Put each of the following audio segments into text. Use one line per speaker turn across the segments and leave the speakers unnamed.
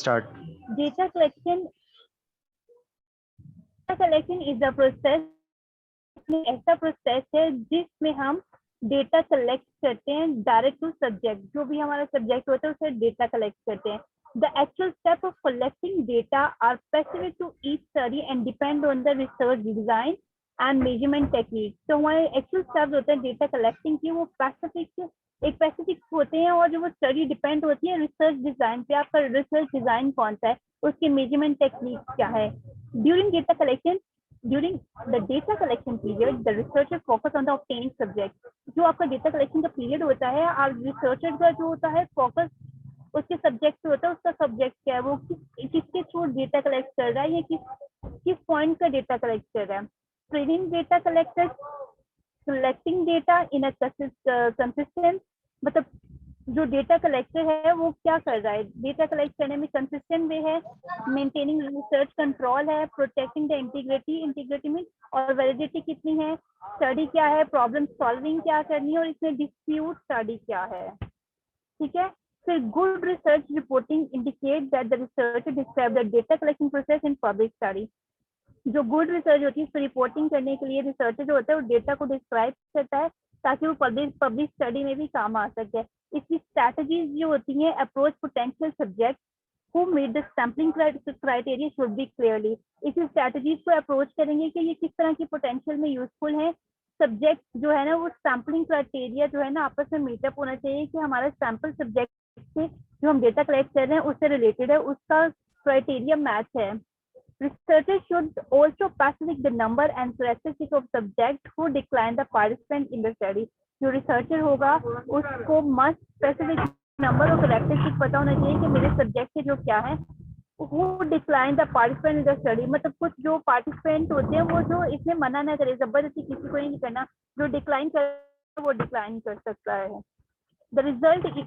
start.
Data collection is a process, ऐसा process है जिसमें हम डेटा कलेक्ट करते हैं डायरेक्ट टू सब्जेक्ट, जो भी हमारा सब्जेक्ट होता है उसे डेटा कलेक्ट करते हैं. The actual step of collecting data are specific to each study and depend on the research design and measurement technique. तो हमारे एक्चुअल स्टेप होते हैं डेटा कलेक्टिंग की, वो स्पेसिफिक होते हैं और जो वो स्टडी डिपेंड होती है रिसर्च डिजाइन पे. आपका रिसर्च डिजाइन कौन सा है, उसकी मेजरमेंट टेक्निक क्या है. During the data collection period, the researcher focus on the obtaining subject. जो आपका डेटा कलेक्शन का पीरियड होता है, और रिसर्चर का जो होता है फोकस उसके सब्जेक्ट पे होता है. उसका सब्जेक्ट क्या है, वो किसके थ्रू डेटा कलेक्ट कर रहा है, या किस पॉइंट का डेटा कलेक्ट कर रहा है. Training data collector collecting data in a consistent, मतलब जो डेटा कलेक्टर है वो क्या कर रहा है, डेटा कलेक्ट करने में कंसिस्टेंट वे है, मेंटेनिंग रिसर्च कंट्रोल है, प्रोटेक्टिंग द इंटीग्रिटी में और वैलिडिटी कितनी है, स्टडी क्या है, प्रॉब्लम सॉल्विंग क्या करनी है, और इसमें डिस्प्यूट स्टडी क्या है. ठीक है. फिर good research reporting indicate that the researcher describe the data collection process in public study. जो गुड रिसर्च होती है उसको रिपोर्टिंग करने के लिए रिसर्चर जो होता है वो डेटा को डिस्क्राइब करता है ताकि वो पब्लिक स्टडी में भी काम आ सके. इसकी स्ट्रैटेजीज जो होती हैं, approach potential subject who meet the sampling criteria should be clearly. इसी स्ट्रैटेजीज को अप्रोच करेंगे कि ये किस तरह की पोटेंशियल में यूजफुल है. सब्जेक्ट जो है ना वो सैम्पलिंग क्राइटेरिया जो है ना आपस में मीटअप होना चाहिए कि हमारा सैम्पल सब्जेक्ट से जो हम डेटा कलेक्ट कर रहे हैं उससे रिलेटेड है, उसका क्राइटेरिया मैच है. Researchers should also specify the number and characteristics of subject who decline the participant in the study. जो रिसर्चर होगा उसको मस्ट स्पेसिफिक नंबर और कैरेक्टरिस्टिक पता होना चाहिए कि मेरे सब्जेक्ट के जो क्या है. Who decline the participant in the study, मतलब कुछ जो पार्टिसिपेंट होते हैं वो जो इसमें मना ना करे, जबरदस्ती किसी को नहीं करना, जो डिक्लाइन कर वो डिक्लाइन कर सकता है. The result is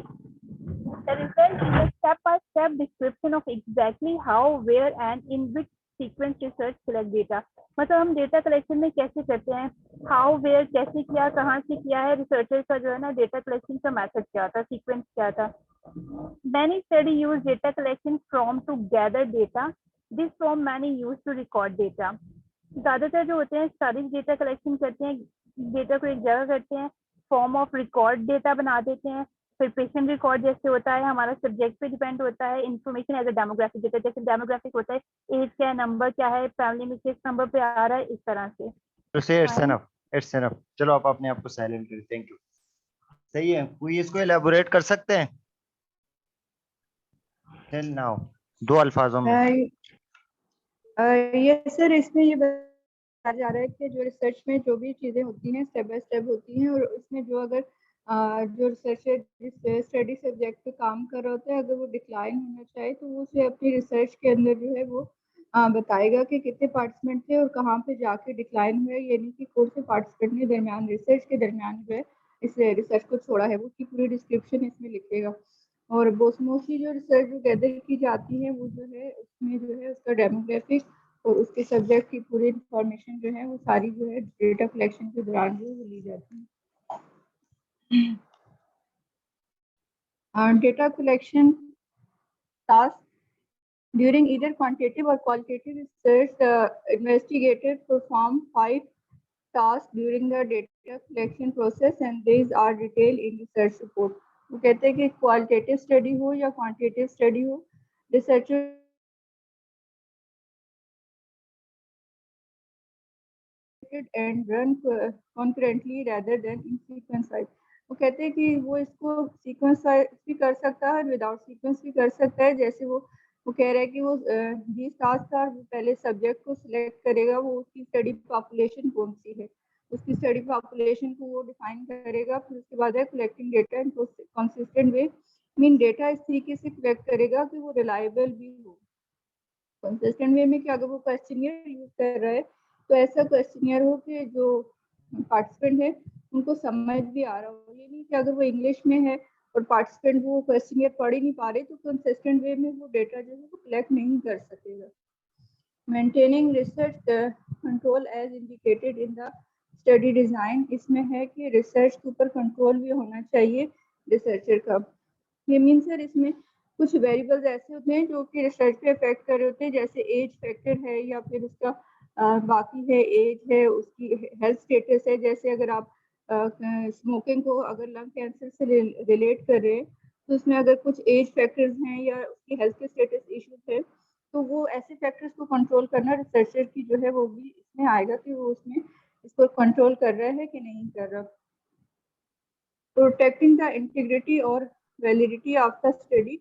a step-by-step description of exactly how, where and in which sequence research collect data. मतलब हम डेटा कलेक्शन में कैसे करते हैं, हाउ वेयर कैसे किया, कहाँ से किया है, रिसर्चर का जो है ना डेटा कलेक्शन का मेथड क्या था, सीक्वेंस क्या था. Many study use data collection from to gather data. This from many use to record data. ज्यादातर जो होते हैं स्टडीज डेटा कलेक्शन करते हैं, डेटा को एक जगह करते हैं, फॉर्म ऑफ रिकॉर्ड डेटा बना देते हैं. फिर पेशेंट रिकॉर्ड जैसे होता है हमारा सब्जेक्ट पे डिपेंड होता है. Information as a demographic data, जैसे डेमोग्राफिक होता है एज क्या है, नंबर क्या है, फैमिली में किस नंबर पे आ रहा है, इस तरह से.
तो से इट्स एनफ. चलो आप अपने आप को साइलेंट करें. Thank you. सही है. कोई इसको एलैबोरेट कर सकते हैं? टिल नाउ दो अल्फाजों में.
ये सर इसमें ये बताया जा रहा है कि जो रिसर्च में जो भी चीज़ें होती हैं स्टेप बाय स्टेप होती हैं, और उसमें जो अगर जो रिसर्चर जिस स्टडी सब्जेक्ट पे काम कर रहा होता है अगर वो डिक्लाइन होना चाहे तो वो उसे अपनी रिसर्च के अंदर जो है वो बताएगा कि कितने पार्टिसिपेंट थे और कहाँ पे जाके डिक्लाइन हुए, यानी कि कौन से पार्टिसिपेंट ने दरमियान रिसर्च के दरमियान जो है इस रिसर्च को छोड़ा है, वो उसकी पूरी डिस्क्रिप्शन इसमें लिखेगा. और मोस्टली जो रिसर्च जो गैदर की जाती है वो जो है उसमें जो है उसका डेमोग्राफिक और उसके सब्जेक्ट की पूरी इंफॉर्मेशन जो है वो सारी जो है डेटा कलेक्शन के दौरान जो है ली जाती है. Data collection tasks during either quantitative or qualitative research, the investigator perform 5 tasks during the data collection process, and these are detailed in research report. वो कहते हैं कि क्वालिटेटिव स्टडी हो या क्वांटिटेटिव स्टडी हो, researcher and run concurrently rather than in sequence wise. वो कहते हैं कि वो इसको सीक्वेंस भी कर सकता है, विदाउट सीक्वेंस भी कर सकता है. जैसे वो कह रहा है कि वो जिस टास्क का वो पहले सब्जेक्ट को सिलेक्ट करेगा, वो उसकी स्टडी पॉपुलेशन कौन सी है, उसकी स्टडी पॉपुलेशन को वो डिफाइन करेगा. फिर उसके बाद है कलेक्टिंग डेटा इन कंसिस्टेंट वे, मीन डेटा इस तरीके से कलेक्ट करेगा कि वो रिलायबल भी हो. कंसिस्टेंट वे में कि अगर वो क्वेश्चनियर यूज कर रहा है तो ऐसा क्वेश्चनियर हो कि जो पार्टिसिपेंट है उनको समझ भी आ रहा हो. ये नहीं कि अगर वो इंग्लिश में है और पार्टिसिपेंट वो क्वेश्चनियर पढ़ ही नहीं पा रहे तो कंसिस्टेंट वे में वो डेटा जो है वो कलेक्ट नहीं कर सकेगा. Maintaining research control as indicated in the study design, इसमें है कि रिसर्च के ऊपर कंट्रोल भी होना चाहिए रिसर्चर का. ये मीन सर इसमें कुछ वेरिएबल्स ऐसे होते हैं जो कि रिसर्च पे इफेक्ट कर रहे होते हैं, जैसे एज फैक्टर है या फिर उसका बाकी है, एज है, उसकी हेल्थ स्टेटस है। जैसे अगर आप स्मोकिंग को अगर लंग कैंसर से रिलेट कर रहे हैं तो उसमें अगर कुछ एज फैक्टर्स हैं या उसकी हेल्थ के स्टेटस इश्यूज है तो वो ऐसे फैक्टर्स को कंट्रोल करना रिसर्चर की जो है वो भी इसमें आएगा कि वो उसमें इसको कंट्रोल कर रहा है कि नहीं कर रहा। प्रोटेक्टिंग द इंटीग्रिटी और validity of the study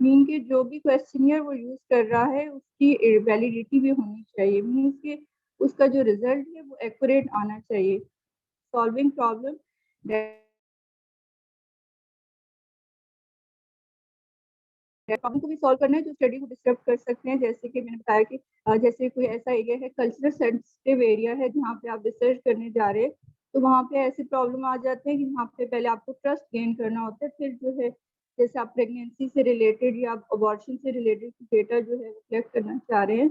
mean के जो भी क्वेश्चनियर वो यूज कर रहा है उसकी वैलिडिटी भी होनी चाहिए, मीन के उसका जो रिजल्ट है वो एक्यूरेट आना चाहिए। सॉल्विंग प्रॉब्लम प्रॉब्लम को भी सॉल्व करना है जो स्टडी को डिस्टर्ब कर सकते हैं, जैसे कि मैंने बताया कि जैसे कोई ऐसा एरिया है, कल्चरल सेंसिटिव एरिया है जहाँ पे आप रिसर्च करने जा रहे हैं, तो वहाँ पे ऐसे प्रॉब्लम आ जाते हैं कि वहाँ पे पहले आपको ट्रस्ट गेन करना होता है, फिर जो है जैसे आप प्रेगनेंसी से रिलेटेड या आप अबॉर्शन से रिलेटेड डेटा जो है वो कलेक्ट करना चाह रहे हैं,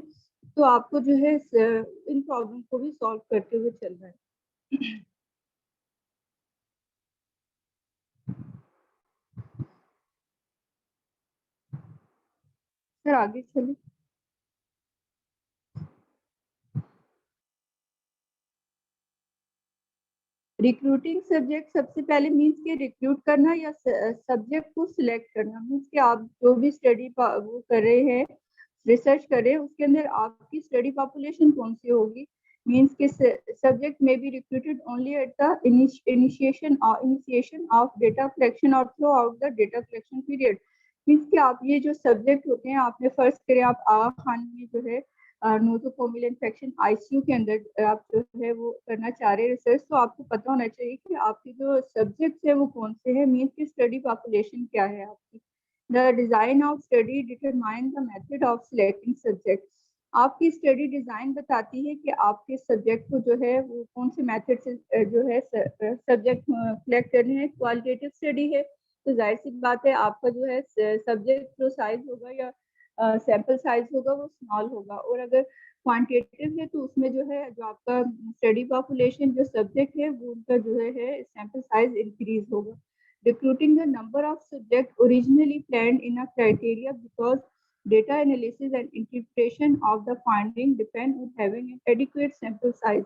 तो आपको जो है इन प्रॉब्लम को भी सॉल्व करते हुए चलना है। सर आगे चलिए। रिक्रूटिंग सब्जेक्ट सबसे पहले मीन्स के रिक्रूट करना या सब्जेक्ट को सिलेक्ट करना, मीन्स के आप जो भी स्टडी वो कर रहे हैं, रिसर्च कर रहे हैं, उसके अंदर आपकी स्टडी पॉपुलेशन कौन सी होगी। मीन्स के सब्जेक्ट में be recruited only at the initiation of data collection और throughout the data collection period. Means के आप ये जो सब्जेक्ट होते हैं, आपने फर्स्ट करें आप आगा खान में जो है नोसोकोमियल इन्फेक्शन आईसीयू के अंदर आप जो है वो करना चाह रहे हैं रिसर्च, तो आपको पता होना चाहिए कि आपके जो सब्जेक्ट्स है वो कौन से हैं, मीन्स की स्टडी पॉपुलेशन क्या है आपकी। The design of study determine the method of selecting subject. आपकी स्टडी डिजाइन बताती है कि आपके सब्जेक्ट को जो है वो कौन से मेथड से जो है सब्जेक्ट सिलेक्ट करने हैं। क्वालिटेटिव स्टडी है तो जाहिर सी बात है आपका जो है सब्जेक्ट जो साइज होगा या सैंपल साइज होगा वो स्मॉल होगा, और अगर क्वांटिटेटिव है तो उसमें जो है जो आपका स्टडी पॉपुलेशन जो सब्जेक्ट है वो उनका जो है सैंपल साइज इंक्रीज होगा। Recruiting the number of subject originally planned in a criteria because data analysis and interpretation of the finding depend on having an adequate sample size।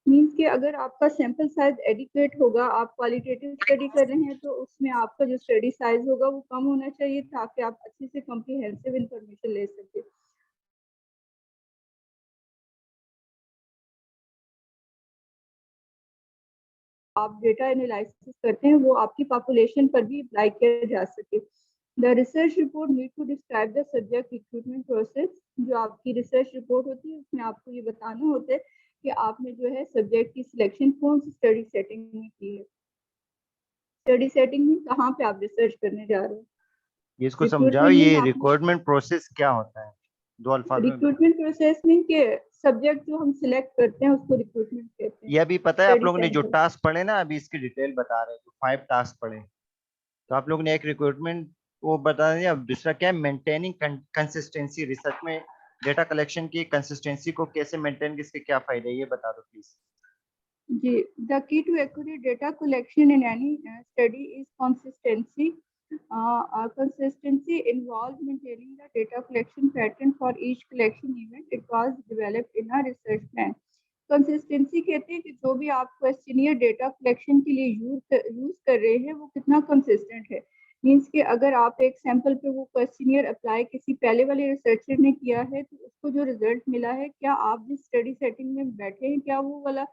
Means कि अगर आपका सैंपल साइज एडिक्वेट होगा, आप qualitative study कर रहे हैं तो उसमें आपका जो स्टडी साइज होगा वो कम होना चाहिए ताकि आप अच्छे से कॉम्प्रिहेंसिव इंफॉर्मेशन ले सकें। आप डेटा एनालिसिस करते हैं वो आपकी पॉपुलेशन पर भी अप्लाई किया जा सके। The research report need to describe the subject recruitment process. जो आपकी रिसर्च रिपोर्ट होती है उसमें आपको ये बताना होता है कि आपने जो है सब्जेक्ट की सिलेक्शन कौन सी स्टडी सेटिंग में की है। स्टडी सेटिंग में कहाँ पे आप रिसर्च करने जा रहे हैं।
ये इसको समझाओ,
रिक्रूटमेंट में
ये
आप
रिक्रूटमेंट प्रोसेस क्या होता है, दो अल्फाज में बताओ।
रिक्रूटमेंट प्रोसेस में के सब्जेक्ट जो हम सिलेक्ट करते हैं उसको रिक्रूटमेंट कहते हैं।
ये अभी पता है आप
स्टडी
लोगों ने जो
सेंटर
टास्क पढ़े ना, अभी इसकी डिटेल बता रहे हैं, तो 5 टास्क पढ़े, तो आप लोगों ने एक रिक्रूटमेंट वो बता दिया। अब दूसरा क्या है, मेंटेनिंग कंसिस्टेंसी। रिसर्च में डेटा कलेक्शन की कंसिस्टेंसी को कैसे मेंटेन, किसके क्या फायदे, ये बता दो प्लीज।
जी। The key to accurate data collection in any study is consistency. Consistency involves maintaining the data collection pattern for each collection event. It was developed in a research plan. Consistency कहते हैं कि जो भी आप questionnaire data collection के लिए use कर रहे हैं वो कितना कंसिस्टेंट है। मीन्स कि अगर आप एक सैंपल पे वो क्वेश्चनियर अप्लाई किसी पहले वाले रिसर्चर ने किया है तो उसको जो रिजल्ट मिला है, क्या आप जिस स्टडी सेटिंग में बैठे हैं क्या वो वाला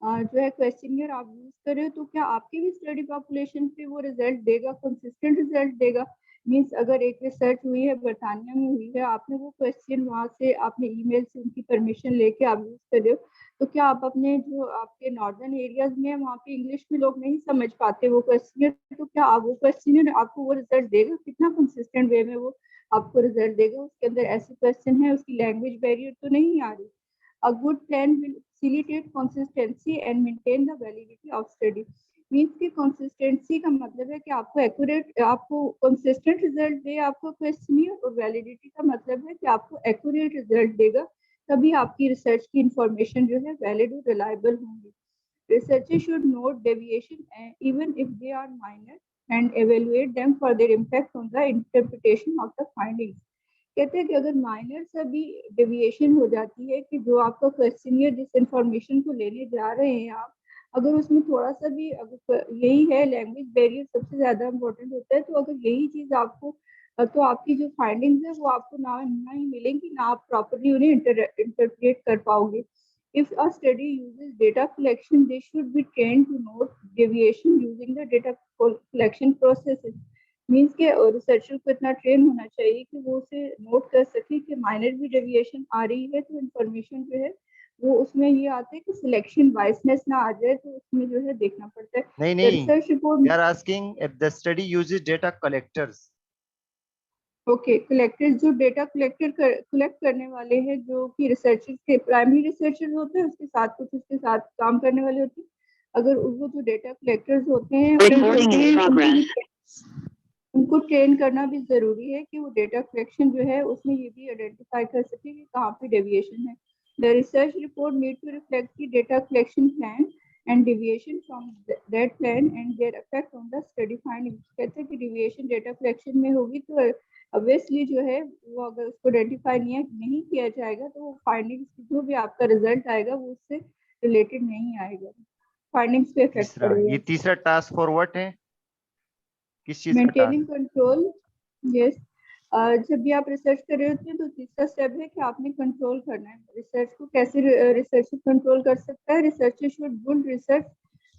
जो है क्वेश्चनियर आप यूज कर रहे हो तो क्या आपकी भी स्टडी पॉपुलेशन पे वो रिजल्ट देगा, कंसिस्टेंट रिजल्ट देगा। मीन्स अगर एक रिसर्च हुई है बरतानिया में हुई है, आपने वो क्वेश्चन वहाँ से आपने ईमेल से उनकी परमिशन लेके आप यूज कर रहे हो, तो क्या आप अपने जो आपके नॉर्दर्न एरियाज में वहाँ पे इंग्लिश में लोग नहीं समझ पाते वो क्वेश्चन, तो क्या आप वो क्वेश्चन आपको वो रिजल्ट देगा, कितना कंसिस्टेंट वे में वो आपको रिजल्ट देगा। उसके अंदर ऐसे क्वेश्चन है, उसकी लैंग्वेज बैरियर तो नहीं आ रही। A good plan will facilitate consistency and maintain the validity of study। Means की कंसिस्टेंसी का मतलब है कि आपको एक्यूरेट, आपको कंसिस्टेंट रिजल्ट दे आपको क्वेश्चनियर, और वैलिडिटी का मतलब है कि आपको एक्यूरेट रिजल्ट देगा, तभी आपकी रिसर्च की इंफॉर्मेशन जो है वैलिड और रिलायबल होंगी। Researchers should note deviation even if they are minor and evaluate them for their impact on the interpretation of the findings. कहते हैं कि अगर माइनर सा भी डेविएशन हो जाती है कि जो आपका क्वेश्चनियर जिस इंफॉर्मेशन को लेने जा रहे हैं आप, अगर उसमें थोड़ा सा भी, अगर यही है लैंग्वेज बैरियर सबसे ज्यादा इम्पोर्टेंट होता है, तो अगर यही चीज आपको, तो आपकी जो फाइंडिंग्स है वो आपको ना ही मिलेंगी, ना आप प्रॉपरली उन्हें इंटरप्रेट कर पाओगे. If a study uses data collection, they should be trained to note deviation using the data collection processes. Means के रिसर्चर को इतना ट्रेन होना चाहिए कि वो उसे नोट कर सके कि माइनर भी डेविएशन आ रही है तो इंफॉर्मेशन जो है वो उसमें ये आता है कि सिलेक्शन बायसनेस ना आ जाए, तो उसमें जो है देखना पड़ता है.
नहीं
research report,
they are asking if the study uses data collectors.
Okay, collectors जो डेटा कलेक्ट करने वाले हैं, जो कि रिसर्चर के प्राइमरी रिसर्चर होते हैं, उसके साथ कुछ उसके साथ काम करने वाले होते हैं. अगर वो जो डेटा कलेक्टर्स होते हैं उनको ट्रेन करना भी जरूरी है कि वो डेटा कलेक्शन जो है उसमें ये भी आइडेंटिफाई कर सके कि कहाँ पे डेविएशन है. The research report need to reflect the data collection plan and deviation from that plan and their effect on the study finding. कहते हैं कि डेविएशन डेटा कलेक्शन में होगी तो ऑब्वियसली जो है वो अगर उसको आइडेंटिफाई नहीं किया जाएगा तो वो फाइंडिंग्स जो भी आपका रिजल्ट आएगा वो उससे रिलेटेड नहीं आएगा, फाइंडिंग्स पे इफेक्ट पड़ेगा.
ये तीसरा टास्क फॉर व्हाट है, किस चीज का
मेंटेनिंग कंट्रोल. यस, जब भी आप रिसर्च कर रहे होते हैं तो तीसरा स्टेप है कि आपने कंट्रोल करना है. रिसर्च को कैसे रिसर्चर कंट्रोल कर सकता है? Researcher should build research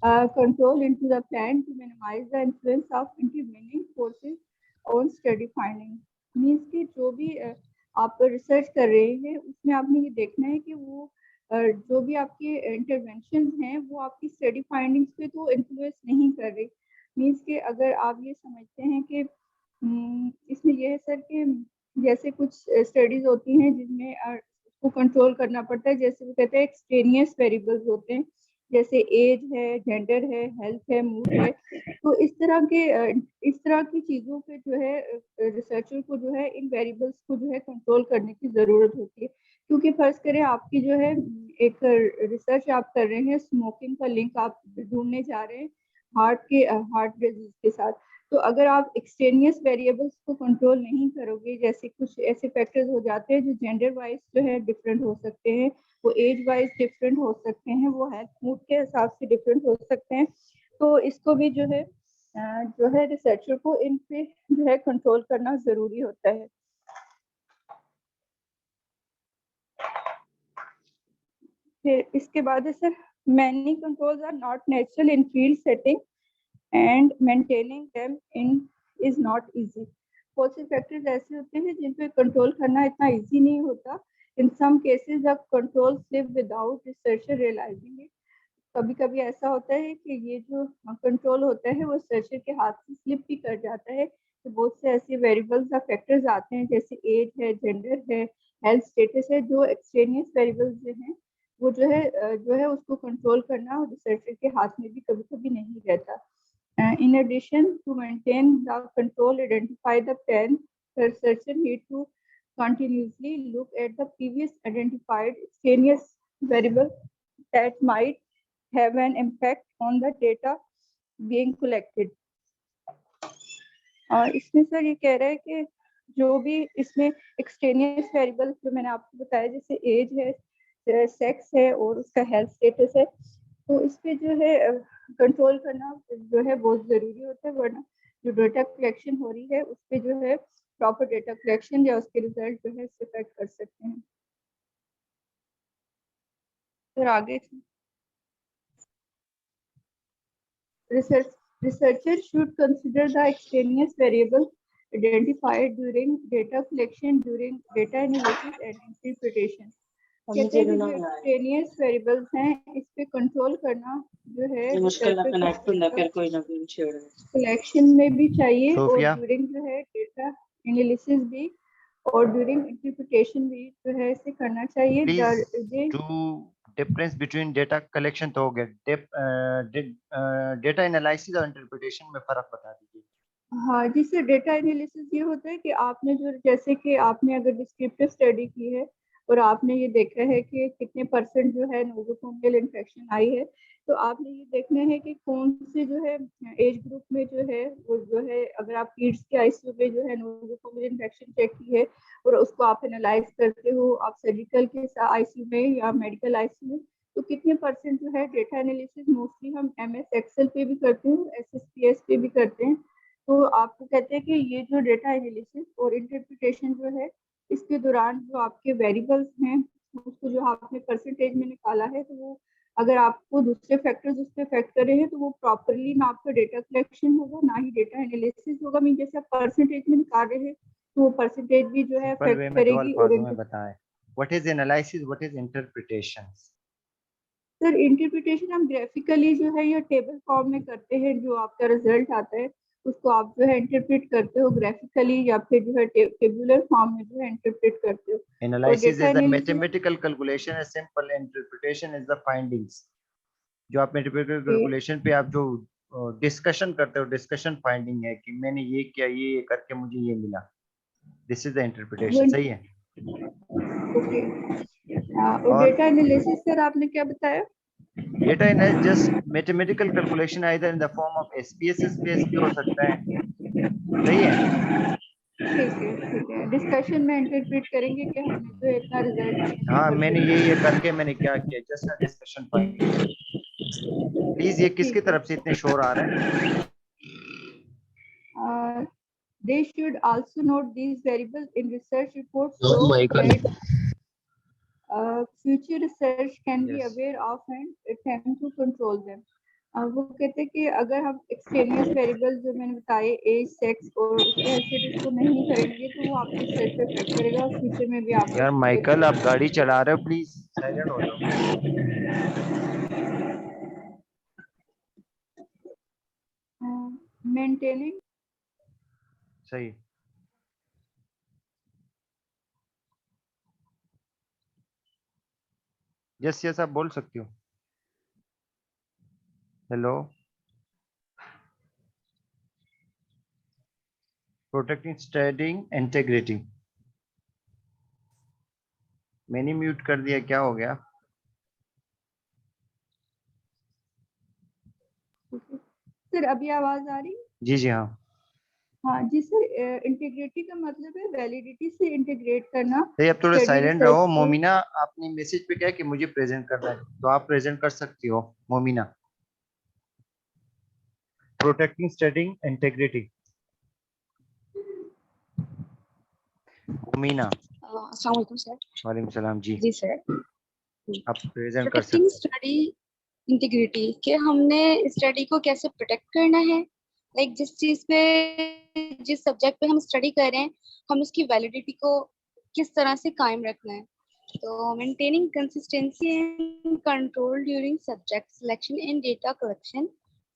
control into the plan to minimise the influence of intervening forces on study finding. Means कि जो भी आप रिसर्च कर रहे हैं उसमें आपने ये देखना है कि वो जो भी आपके इंटरवेंशन हैं वो आपकी स्टडी फाइंडिंग्स पे तो इन्फ्लुएंस नहीं कर रहे. मीन्स कि अगर आप ये समझते हैं कि इसमें ये है सर कि जैसे कुछ स्टडीज होती हैं जिसमें उसको कंट्रोल करना पड़ता है, जैसे वो कहते हैं एक्सटेनियस वेरिएबल्स होते हैं, जैसे एज है, जेंडर है, हेल्थ है, मूड है. तो इस तरह की चीज़ों पे जो है रिसर्चर को जो है इन वेरिएबल्स को जो है कंट्रोल करने की ज़रूरत होती है. क्योंकि फर्ज करें आपकी जो है एक रिसर्च आप कर रहे हैं, स्मोकिंग का लिंक आप ढूंढने जा रहे हैं हार्ट डिजीज के साथ, तो अगर आप एक्सटेनियस वेरिएबल्स को कंट्रोल नहीं करोगे, जैसे कुछ ऐसे फैक्टर्स हो जाते हैं जो जेंडर वाइज जो है डिफरेंट हो सकते हैं, वो एज वाइज डिफरेंट हो सकते हैं, वो हेल्थ मूड के हिसाब से डिफरेंट हो सकते हैं, तो इसको भी जो है रिसर्चर को इन पे जो है कंट्रोल करना जरूरी होता है. फिर इसके बाद है sir, many controls are not natural in field setting and maintaining them in is not easy. बहुत से फैक्टर्स ऐसे होते हैं जिन पे कंट्रोल करना इतना इजी नहीं होता. In some cases the control slip without researcher realizing it. कभी कभी ऐसा होता है कि ये जो कंट्रोल होता है वो रिसर्चर के हाथ से स्लिप भी कर जाता है. तो बहुत से ऐसे वेरिएबल्स या फैक्टर्स आते हैं जैसे एज है, जेंडर है, हेल्थ स्टेटस है, जो एक्सटेनियस वेरिएबल्स जो हैं वो जो है उसको कंट्रोल करना रिसर्चर के हाथ में भी कभी कभी नहीं रहता. In addition, to maintain the control, identify the plan, the researcher need to continuously look at the previous identified extraneous variable that might have an impact on the data being collected. और इसमें sir ये कह रहा है कि जो भी इसमें एक्सटेनियस वेरिएबल जो मैंने आपको बताया, जैसे एज है, सेक्स है और उसका हेल्थ स्टेटस है, तो इस पे जो है कंट्रोल करना जो है बहुत जरूरी होता है, वरना जो डेटा कलेक्शन हो रही है उस पे जो है प्रॉपर डेटा कलेक्शन या उसके रिजल्ट जो है इफेक्ट कर सकते हैं. फिर आगे researchers should consider the extraneous variable identified during data collection, during data analysis and interpretation. कहते हैं कि जो एक्सटेनियस वेरिएबल्स हैं इस पे कंट्रोल करना जो है कलेक्शन में भी चाहिए और ड्यूरिंग जो है डेटा एनालिसिस भी और ड्यूरिंग इंटरप्रिटेशन भी जो है इसे करना चाहिए.
डिफरेंस बिटवीन डेटा कलेक्शन तो हो गया, डेटा एनालिसिस और इंटरप्रिटेशन में फर्क बता दीजिए.
हाँ जी सर, डेटा एनालिसिस ये होता है कि आपने जो, जैसे कि आपने अगर डिस्क्रिप्टिव स्टडी की है और आपने ये देखा है कि कितने % जो है नोसोकोमियल इन्फेक्शन आई है, तो आपने ये देखना है कि कौन से जो है एज ग्रुप में जो है वो जो है, अगर आप किड्स के आईसीयू में जो है नोसोकोमियल इन्फेक्शन चेक की है और उसको आप एनालाइज करते हो, आप सर्जिकल के आईसीयू में या मेडिकल आईसीयू में, तो कितने परसेंट जो है डेटा एनालिसिस मोस्टली हम MS एक्सेल पे भी करते हैं, SSPS पे भी करते हैं। तो आपको कहते हैं कि ये जो डेटा एनालिसिस और इंटरप्रिटेशन जो है, इसके दौरान जो आपके वेरिएबल्स हैं उसको जो आपने परसेंटेज में निकाला है, तो वो अगर आपको दूसरे फैक्टर्स उस पर इफेक्ट कर रहे हैं तो वो प्रॉपरली ना आपका डेटा कलेक्शन होगा ना ही डेटा एनालिसिस होगा। मीन जैसे आप परसेंटेज में निकाल रहे हैं तो वो परसेंटेज भी जो है
सिंपल वे
इफेक्ट
में 2
करेगी। और
अल्फाजों में बताएं, what is analysis, what is interpretation?
Sir interpretation हम ग्राफिकली जो है या टेबल फॉर्म में करते हैं, जो आपका रिजल्ट आता है उसको आप जो है इंटरप्रेट करते हो ग्राफिकली, या फिर जो है टेबुलर फॉर्म में जो है इंटरप्रेट करते हो। और
analysis
data
is the
analysis
mathematical calculation, है simple, interpretation is the findings. जो आप मैथमेटिकल कैलकुलेशन पे आप जो डिस्कशन करते हो, डिस्कशन फाइंडिंग है कि मैंने ये किया, ये करके मुझे ये मिला, दिस इज द इंटरप्रिटेशन। सही है।
ओके। और
और
डेटा एनालिसिस सर आपने क्या बताया?
Data analysis just mathematical calculation either in the form of SPSS SPSS भी हो सकता है। सही है।
ठीक है, डिस्कशन में इंटरप्रेट करेंगे कि हमने जो इतना रिजल्ट
हाँ, मैंने ये
ठीक
करके मैंने क्या किया, just a discussion finding. Please, ये किसकी तरफ से इतने शोर आ रहे हैं?
है। They should also note these variables in research reports
Oh
so
my God.
that future research can be
Yes.
aware of and attempt to control them. वो कहते हैं कि अगर हम एक्सटेनियस वेरिएबल जो मैंने बताए, एज, सेक्स और उसके हैसियत उसको नहीं करेंगे तो वो आपके रिसर्च पे इफेक्ट करेगा और फ्यूचर में भी आपको
यार
affect
माइकल, आप
करेगा।
गाड़ी चला रहे हो, प्लीज साइलेंट हो जाओ।
मेंटेनिंग
सही। यस यस, आप बोल सकती हो। हेलो। Protecting studying integrity. मैंने म्यूट कर दिया, क्या हो गया?
सर अभी आवाज आ रही?
जी जी हाँ।
हाँ जी सर, इंटीग्रिटी का मतलब है वैलिडिटी से इंटीग्रेट करना
सही, अब थोड़ा
स्टडी
साइलेंट
रिसर्च
रहो।
को।
मोमिना, आपने मैसेज पे क्या है कि मुझे प्रेजेंट करना है, तो आप प्रेजेंट कर सकती हो Momina. Protecting studying integrity, Momina.
अस्सलाम वालेकुम सर।
वालेकुम सलाम जी।
जी सर।
आप प्रेजेंट कर
प्रोटेक्टिंग
सकते
स्टडी इंटीग्रिटी के हमने स्टडी को कैसे प्रोटेक्ट करना है, लाइक जिस चीज पे, जिस सब्जेक्ट पे हम स्टडी कर रहे हैं, हम उसकी वैलिडिटी को किस तरह से कायम रखना है। तो maintaining consistency and control during subject selection and data collection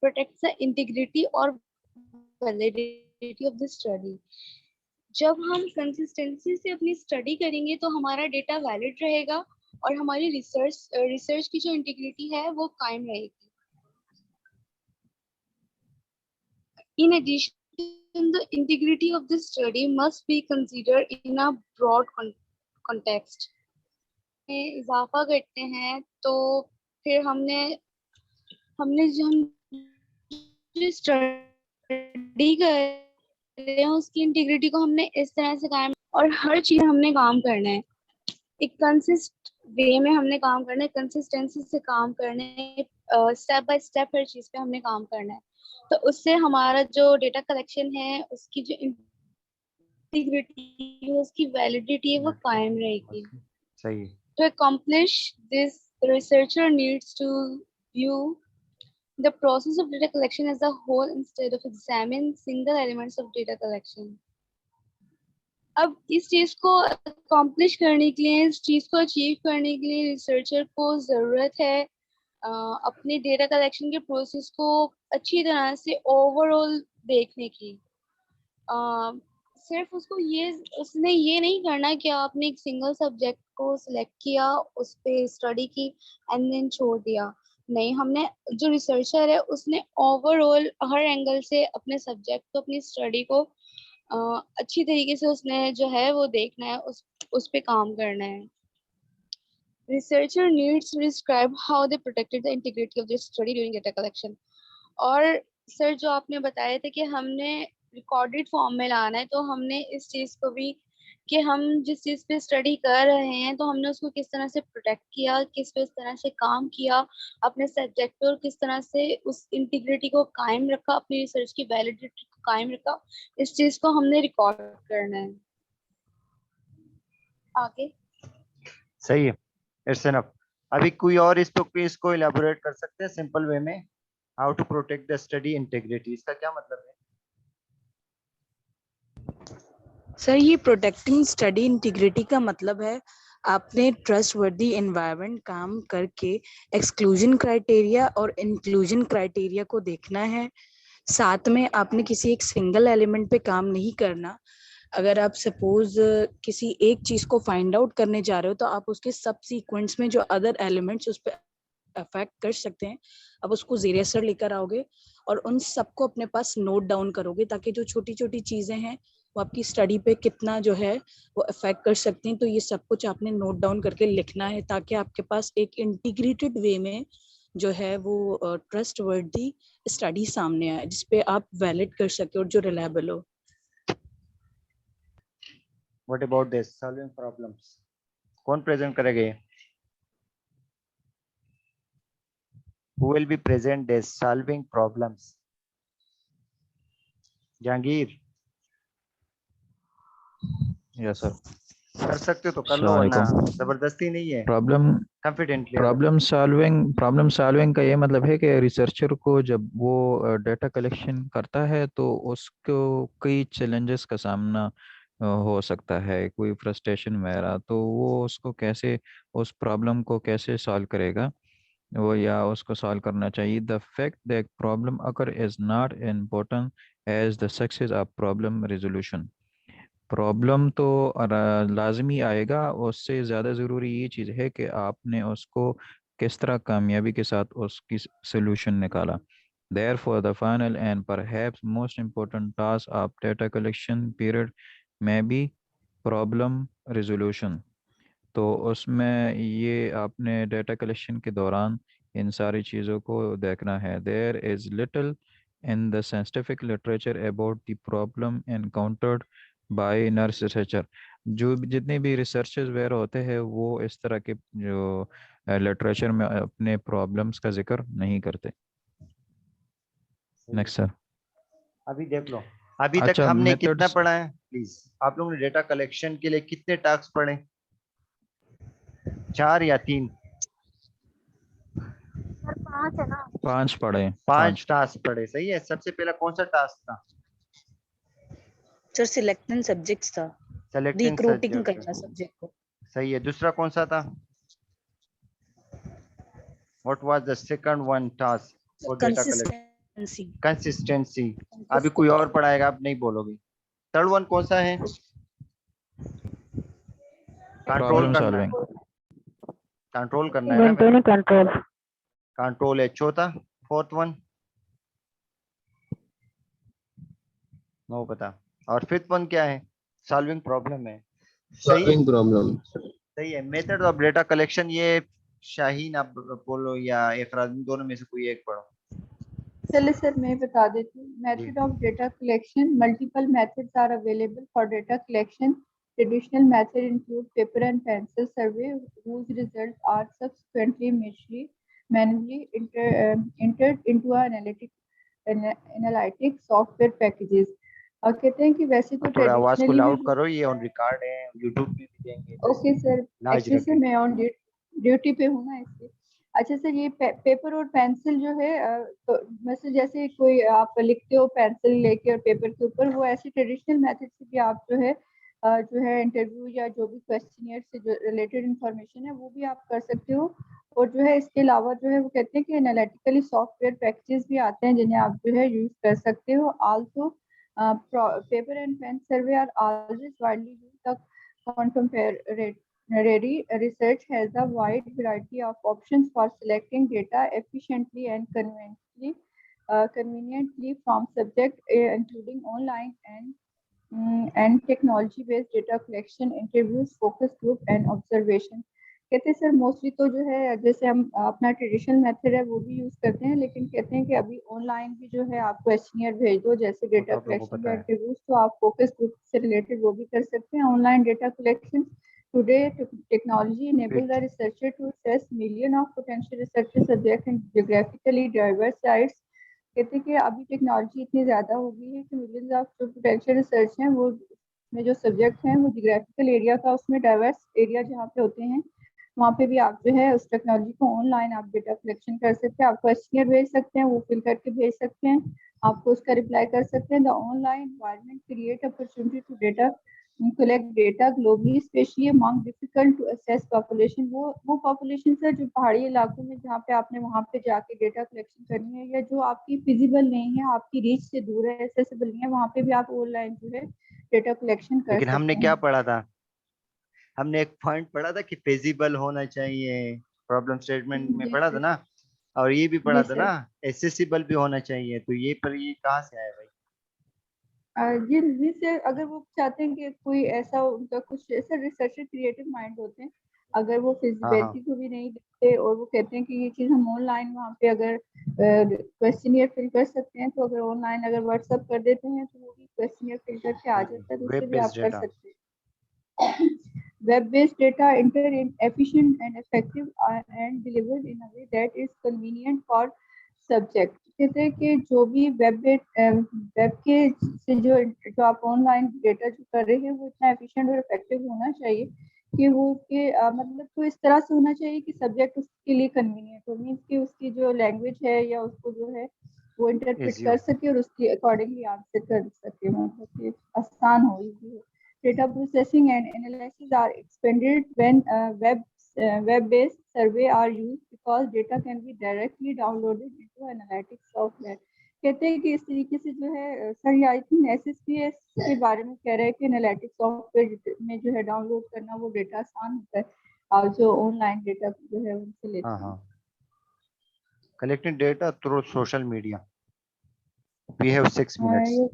protects the integrity और वैलिडिटी ऑफ द स्टडी। जब हम कंसिस्टेंसी से अपनी स्टडी करेंगे तो हमारा डेटा वैलिड रहेगा और हमारी रिसर्च की जो इंटीग्रिटी है वो कायम रहेगी। In addition, the integrity of the study must be considered in a broad context. में इजाफा करते हैं तो फिर हमने हमने जो हम स्टडी कर रहे हैं उसकी इंटीग्रिटी को हमने इस तरह से कायम, और हर चीज हमने काम करना है एक कंसिस्ट वे में, हमने काम करना है, कंसिस्टेंसी से काम करना है, स्टेप बाय स्टेप हर चीज पे हमने काम करना है। तो उससे हमारा जो डेटा कलेक्शन है उसकी जो इंटीग्रिटी है, उसकी वैलिडिटी है, वो कायम रहेगी।
सही।
To accomplish this, the researcher needs to view the process of data collection as a whole instead of examine single elements of data collection. अब इस चीज को अकॉम्प्लिश करने के लिए, इस चीज को अचीव करने के लिए रिसर्चर को जरूरत है अपने डेटा कलेक्शन के प्रोसेस को अच्छी तरह से ओवरऑल देखने की। सिर्फ उसने ये नहीं करना कि आपने एक सिंगल सब्जेक्ट को सिलेक्ट किया, उस पर स्टडी की एंड देन छोड़ दिया। नहीं, हमने, जो रिसर्चर है उसने ओवरऑल हर एंगल से अपने सब्जेक्ट को, अपनी स्टडी को अच्छी तरीके से उसने जो है वो देखना है, उस पे काम करना है। researcher needs to describe how they protected the integrity of their study during data collection. और सर जो आपने बताया था कि हमने रिकॉर्डेड फॉर्म में लाना है, तो हमने इस चीज को भी कि हम जिस चीज पे स्टडी कर रहे हैं तो हमने उसको किस तरह से प्रोटेक्ट किया, किस तरह से काम किया अपने सब्जेक्ट पे, और किस तरह से उस इंटीग्रिटी को कायम रखा, अपनी रिसर्च की वैलिडिटी को कायम रखा, इस चीज को हमने रिकॉर्ड करना है। आगे
सही है, इट्स एनफ। अभी कोई और इस पे इसको इलेबोरेट कर सकते हैं सिंपल वे में, how to protect the study integrity, इसका क्या मतलब है?
सर ये प्रोटेक्टिंग स्टडी इंटीग्रिटी का मतलब है आपने ट्रस्ट वर्दी एनवायरनमेंट काम करके एक्सक्लूजन क्राइटेरिया और इंक्लूजन क्राइटेरिया को देखना है। साथ में आपने किसी एक सिंगल एलिमेंट पे काम नहीं करना। अगर आप सपोज किसी एक चीज को फाइंड आउट करने जा रहे हो तो आप उसके सब सीक्वेंस में जो अदर एलिमेंट्स उस पर अफेक्ट कर सकते हैं, अब उसको ज़ेरे असर लेकर आओगे और उन सबको अपने पास नोट डाउन करोगे, ताकि जो छोटी छोटी चीजें हैं वो आपकी स्टडी पे कितना जो है वो अफेक्ट कर सकती हैं। तो ये सब कुछ आपने नोट डाउन करके लिखना है, ताकि आपके पास एक इंटीग्रेटेड वे में जो है वो ट्रस्ट वर्दी स्टडी सामने आए, जिसपे आप वैलिड कर सके और जो रिलायबल हो।
What about this solving problems? कौन प्रेजेंट करेगा ये? Who will be present this solving problems? Jahangir
yes sir,
कर सकते हो तो कर लो, वरना जबरदस्ती नहीं है, कॉन्फिडेंटली।
प्रॉब्लम सॉल्विंग का ये मतलब है कि रिसर्चर को जब वो डेटा कलेक्शन करता है तो उसको कई चैलेंजेस का सामना हो सकता है, कोई फ्रस्ट्रेशन वगैरह, तो वो उसको कैसे उस प्रॉब्लम को कैसे सॉल्व करेगा वो, या उसको सॉल्व करना चाहिए। The fact that problem occur is not important as the success of problem resolution. Problem तो लाजमी आएगा, उससे ज़्यादा ज़रूरी ये चीज़ है कि आपने उसको किस तरह कामयाबी के साथ उसकी सोल्यूशन निकाला। Therefore, the final and perhaps most important task of data collection period may be problem resolution. तो उसमें ये आपने डेटा कलेक्शन के दौरान इन सारी चीज़ों को देखना है। There is little in the scientific literature about the problem encountered by nurse researcher। जो जितने भी रिसर्चर्स वगैरह होते हैं वो इस तरह के जो लिटरेचर में अपने प्रॉब्लम्स का जिक्र नहीं करते। Next sir.
अभी देख लो, अभी तक हमने कितना पढ़ा है प्लीज? आप लोगों ने डेटा कलेक्शन के लिए कितने टास्क पढ़े? 4 या 3?
5 है ना?
5 पढ़े।
5 टास्क पढ़े, सही है। सबसे पहला कौन सा टास्क था?
सर सिलेक्टिंग सब्जेक्ट्स था,
सेलेक्टिंग
रिक्रूटिंग करना सब्जेक्ट को।
सही है। दूसरा कौन सा था? What was the second one task for data collection? Consistency. अभी कोई और पढ़ाएगा, आप नहीं बोलोगे। थर्ड वन कौन सा है? कंट्रोल करना है, कंट्रोल करना है ना, कंट्रोल है। चौथा, फोर्थ वन नो पता। और फिफ्थ वन क्या है? सॉल्विंग प्रॉब्लम है। सॉल्विंग प्रॉब्लम सही है। मेथड ऑफ डेटा कलेक्शन, ये शाहीन आप बोलो या इफराज, दोनों में से कोई एक पढ़ो।
चलिए सर मैं बता देती हूँ। Method of data collection, multiple methods are available for data collection. Traditional method include paper and pencil survey whose results are subsequently manually entered into analytic software packages। और कहते हैं कि वैसे तो
थोड़ा आवाज को लाउड
ट्रेडिशनली
करो, ये ऑन रिकॉर्ड है, यूट्यूब पे भी देंगे।
ओके सर, एक्चुअली सर मैं ऑन ड्यूटी पे हूँ ना इसलिए। अच्छा सर, ये पेपर और पेंसिल जो है तो वैसे जैसे कोई आप लिखते हो पेंसिल लेके और पेपर के ऊपर, वो ऐसे ट्रेडिशनल मेथड से भी आप जो है इंटरव्यू या जो भी क्वेश्चनियर से जो रिलेटेड इंफॉर्मेशन है वो भी आप कर सकते हो। और जो है इसके अलावा जो है वो कहते हैं कि एनालिटिकली सॉफ्टवेयर पैकेजेस भी आते हैं जिन्हें आप जो है यूज कर सकते हो। Also paper and pen survey are always widely used. Contemporary research has a wide variety of options for selecting data efficiently and conveniently from subject, including online and technology-based data collection, interviews, focus group, and observation। कहते हैं sir mostly तो जो है जैसे हम अपना traditional method है वो भी यूज करते हैं, लेकिन कहते हैं कि अभी ऑनलाइन भी जो है आप क्वेश्चनियर भेज दो जैसे
वो तो
डेटा
आप लोगों को
कलेक्शन
पता
या
है।
इंटरव्यूज, तो आप फोकस ग्रुप से रिलेटेड वो भी कर सकते हैं। Online data collection today technology enable the researcher to assess million of potential research subject in geographically diverse sites. कहते हैं कि अभी टेक्नोलॉजी इतनी ज्यादा हो गई है कि मिलियंस ऑफ जो पोटेंशियल रिसर्च हैं वो में जो सब्जेक्ट हैं वो जियोग्राफिकल एरिया का उसमें डाइवर्स एरिया जहाँ पे होते हैं वहाँ पे भी आप जो है उस टेक्नोलॉजी को ऑनलाइन आप डेटा कलेक्शन कर सकते हैं। आप क्वेश्चनियर भेज सकते हैं, वो फिल करके भेज सकते हैं, आपको उसका रिप्लाई कर सकते हैं। The online environment create opportunity to data collect data globally, especially among difficult to assess population। वो पॉपुलेशन सर जो पहाड़ी इलाकों में जहाँ पे आपने वहाँ पे जाके डेटा कलेक्शन करनी है या जो आपकी फिजिबल नहीं है, आपकी रीच से दूर है, एक्सेसिबल नहीं है, वहाँ पे भी आप ऑनलाइन जो है डेटा कलेक्शन कर
लेकिन हमने
सकते
क्या
हैं।
पढ़ा था? हमने एक पॉइंट पढ़ा था कि फिजिबल होना चाहिए, प्रॉब्लम स्टेटमेंट में
जी
पढ़ा था
सर।
ना, और ये भी पढ़ा
जी
था
सर।
ना, एसेसिबल भी होना चाहिए। तो ये पर ये कहाँ से आया भाई?
जी जी सर, अगर वो चाहते हैं कि कोई ऐसा उनका कुछ ऐसा रिसर्चर क्रिएटिव माइंड होते हैं, अगर वो
हाँ हाँ,
फिजिबिलिटी को भी नहीं देखते और वो कहते हैं कि ये चीज़ हम ऑनलाइन वहाँ पे अगर क्वेश्चनियर फिल कर सकते हैं, तो अगर ऑनलाइन अगर व्हाट्सअप कर देते हैं तो वो भी क्वेश्चनियर फिल करके आ जाता है, तो उससे
वेब
भी आप
बेस्ड
कर
डेटा।
सकते हैं। Web-based data enter in efficient and effective and delivered in a way that is convenient for subject। कहते हैं कि जो भी वेब के से जो आप ऑनलाइन डेटा जो कर रहे हैं वो इतना एफिशिएंट और इफेक्टिव होना चाहिए कि वो उसके मतलब तो इस तरह से होना चाहिए कि सब्जेक्ट उसके लिए कन्वीनियंट हो, मीन्स कि उसकी जो लैंग्वेज है या उसको जो है वो इंटरप्रेट
इजी
कर
हो।
सके और उसके अकॉर्डिंगली आंसर कर सके, मतलब कि आसान हो, इजी हो। Data processing and analysis are expanded when web-based survey are used because data can be directly downloaded into analytics software। कहते हैं कि इस तरीके से जो है सर ये आई थिंक SSPS के बारे में कह रहे हैं कि एनालिटिक्स सॉफ्टवेयर में जो है डाउनलोड करना वो डेटा आसान होता है, और जो ऑनलाइन डेटा जो है उनसे लेते
हाँ
हैं।
हाँ, collecting data through social media. We have 6 minutes.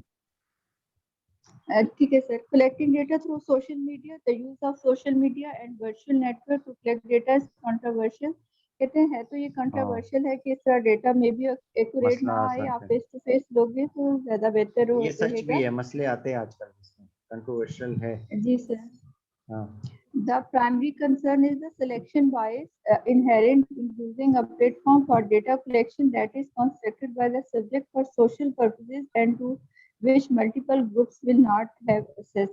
ठीक है sir. Collecting data through social media, the use of social media and virtual network to collect data is controversial. कहते हैं तो ये
हाँ,
कंट्रोवर्शियल है कि इस तरह डेटा में भी एक्यूरेट
मसला
ना
आ
आए, आप
सकता है।
फेस टू फेस लोगे तो ज्यादा बेहतर
ये सच भी
रहेगा।
है, मसले आते हैं आजकल इसमें, कंट्रोवर्शियल है।
जी सर।
हाँ
The primary concern is the selection bias inherent in using a platform for data collection that is constructed by the subject for social purposes and to which multiple groups will not have access।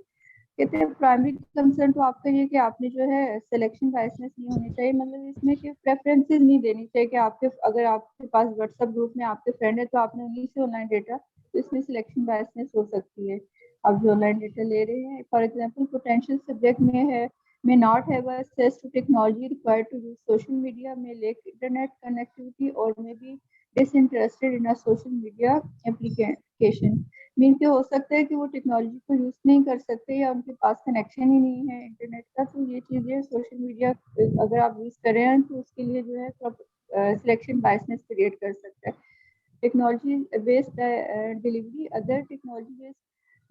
कहते हैं primary concern तो आपका ये कि आपने जो है selection biasness नहीं होनी चाहिए, मतलब इसमें कि प्रेफरेंसेस नहीं देनी चाहिए कि आपके अगर आपके पास व्हाट्सएप ग्रुप में आपके फ्रेंड है तो आपने उन्हीं से ऑनलाइन डेटा, तो इसमें सिलेक्शन बायसनेस हो सकती है। आप जो ऑनलाइन डेटा ले रहे हैं, फॉर एग्जांपल पोटेंशियल सब्जेक्ट में है may not have access to technology required to use social media, may lack internet connectivity or may be disinterested in a social media application। Mean के हो सकता है कि वो टेक्नोलॉजी को यूज नहीं कर सकते या उनके पास कनेक्शन ही नहीं है इंटरनेट का, तो ये चीजें सोशल मीडिया अगर आप यूज कर रहे हैं तो उसके लिए जो है सिलेक्शन बायसनेस क्रिएट कर सकता है। Technology based delivery, other technology based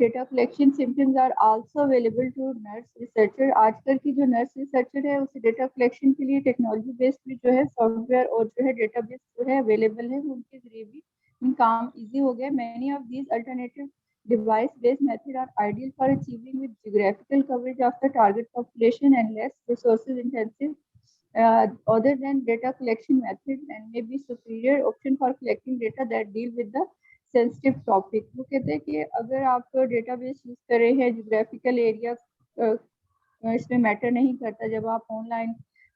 data collection systems are also available to nurse researcher. आजकल की जो नर्स रिसर्चर है उसे डेटा कलेक्शन के लिए टेक्नोलॉजी बेस्ड भी जो है सॉफ्टवेयर और जो है डेटाबेस जो है अवेलेबल है, उनके जरिए भी काम इजी हो गया। Many of these alternative device based method are ideal for achieving with geographical coverage of the target population and less resources intensive other than data collection methods and may be superior option for collecting data that deal with the sensitive topic. वो कहते हैं कि अगर आप database use कर रहे हैं geographical area इसमें मैटर नहीं करता, जब आप ऑनलाइन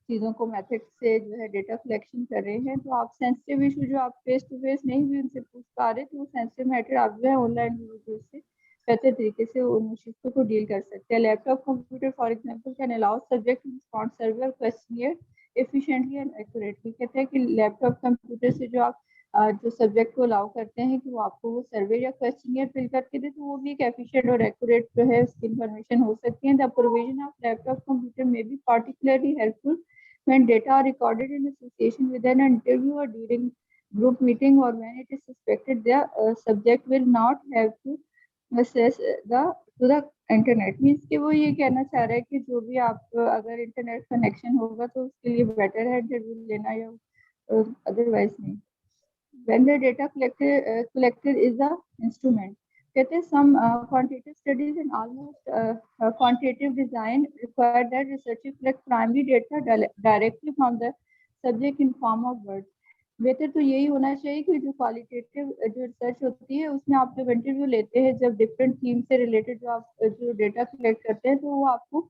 चीज़ों को मेथड से जो है डेटा कलेक्शन कर रहे हैं तो आप सेंसिटिव इशू जो आप फेस टू फेस नहीं भी उनसे पूछ पा रहे, तो वो सेंसिटिव मैटर आप जो है ऑनलाइन से बेहतर तरीके से उन इश्यूज को डील कर सकते हैं। Laptop computer for example can allow subject to respond server questionnaire efficiently and accurately. कहते हैं कि लैपटॉप कंप्यूटर से जो आप जो सब्जेक्ट को अलाउ करते हैं कि वो आपको वो सर्वे या क्वेश्चनियर फिल करके दे, तो वो भी एक एफिशिएंट और एक्यूरेट जो है उसकी इन्फॉर्मेशन हो सकती है। The provision of laptop computer may be particularly helpful when data are recorded in association with an interview or during group meeting or when it is suspected the subject will not have to access to the internet। Means कि वो ये कहना चाह रहा है कि जो भी आप अगर इंटरनेट कनेक्शन होगा तो उसके लिए बेटर है इंटरव्यू लेना या अदरवाइज नहीं। When the data collected is the instrument, कहते हैं some quantitative studies and almost quantitative design require that researchers collect primary data directly from the subject in form of words। बेहतर तो यही होना चाहिए कि जो क्वालिटेटिव जो रिसर्च होती है उसमें आप जब इंटरव्यू लेते हैं, जब डिफरेंट थीम से रिलेटेड जो आप जो डेटा कलेक्ट करते हैं, तो वो आपको,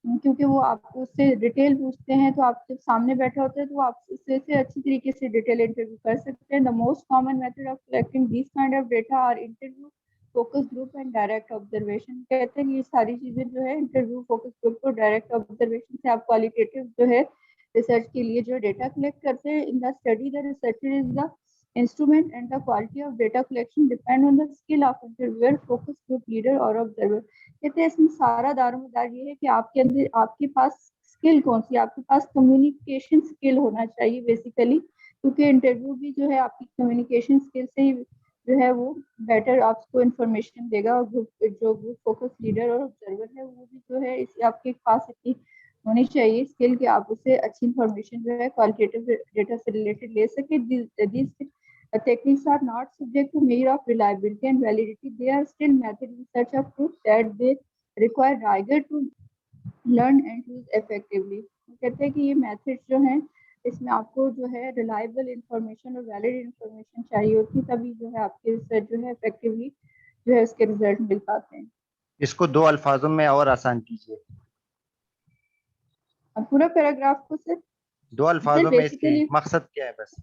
क्योंकि वो आपको उससे डिटेल पूछते हैं, तो आप जब सामने बैठे होते हैं तो आप उससे अच्छी तरीके से डिटेल इंटरव्यू कर सकते हैं। The most common method of collecting this kind of data are interview, focus group and direct observation. कहते हैं ये सारी चीजें जो है इंटरव्यू, फोकस ग्रुप और डायरेक्ट ऑब्जर्वेशन से आप क्वालिटेटिव जो है रिसर्च के लिए जो डेटा कलेक्ट करते हैं। इन the study the researcher is the instrument and the quality of data collection depend on the skill of interviewer, focus group leader और observer। कहते हैं इसमें सारा दारोमदार ये है कि आपके अंदर आपके पास स्किल कौन सी, आपके पास कम्युनिकेशन स्किल होना चाहिए बेसिकली, क्योंकि इंटरव्यू भी जो है आपकी कम्युनिकेशन स्किल से ही जो है वो बेटर आपको इंफॉर्मेशन देगा। और ग्रुप फोकस लीडर और ऑब्जर्वर है वो भी जो है इस आपके पास इतनी होनी चाहिए स्किल कि आप उससे अच्छी इंफॉर्मेशन जो है क्वालिटेटिव डेटा से रिलेटेड ले सके। These techniques are not subject to measure of reliability and validity. They are still methods in search of truth that they require rigor to learn and use effectively। कहते हैं कि ये methods जो हैं इसमें आपको जो है रिलायबल इंफॉर्मेशन और वैलिड इंफॉर्मेशन चाहिए होती, तभी जो है आपके रिसर्च जो है इफेक्टिवली जो है उसके रिजल्ट मिल पाते हैं।
इसको 2 अल्फाजों में और आसान कीजिए।
अब पूरा पैराग्राफ को सिर्फ
2 अल्फाजों में इसके
बेसिकली
मकसद क्या है बस?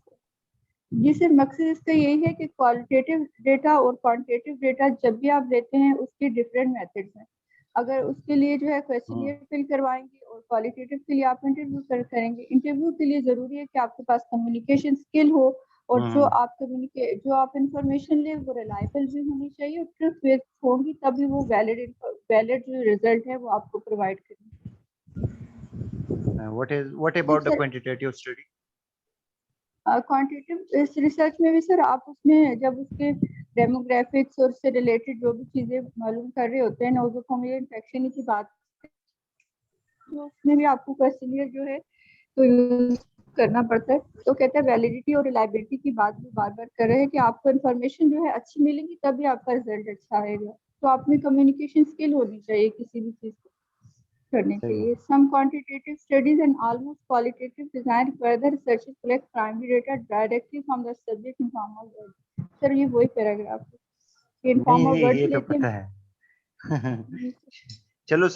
जी सर, मकसद इसका यही है कि क्वालिटेटिव डेटा और क्वांटिटेटिव डेटा जब भी आप लेते हैं उसके डिफरेंट मेथड्स हैं। अगर उसके लिए जो है क्वेश्चनियर फिल करवाएंगे और क्वालिटेटिव के लिए आप इंटरव्यू करेंगे। इंटरव्यू के लिए जरूरी है कि आपके पास कम्युनिकेशन स्किल हो और जो आप इंफॉर्मेशन ले वो रिलायबल भी होनी चाहिए और ट्रुथ बेस्ड होगी, तभी वो वैलिड जो रिजल्ट है वो आपको प्रोवाइड करेंगे।
What about the quantitative study?
Quantitative research में भी सर आप उसमें जब उसके डेमोग्राफिक्स और उससे रिलेटेड जो भी चीजें मालूम कर रहे होते हैं, नोसोकोमियल इन्फेक्शन की बात, तो उसमें भी आपको क्वेश्चनियर जो है तो यूज करना पड़ता है। तो कहते हैं वैलिडिटी और रिलायबिलिटी की बात भी बार बार कर रहे हैं कि आपको इन्फॉर्मेशन जो है अच्छी मिलेगी तभी आपका रिजल्ट अच्छा आएगा। तो आप में कम्युनिकेशन स्किल होनी चाहिए किसी भी चीज को करने के लिए। Some quantitative studies and almost qualitative design require the researchers collect primary data directly from the subject in form of words। Sir ये वही पैराग्राफ है, in form of words
ये तो
लेते
पता
हैं।
है। चलो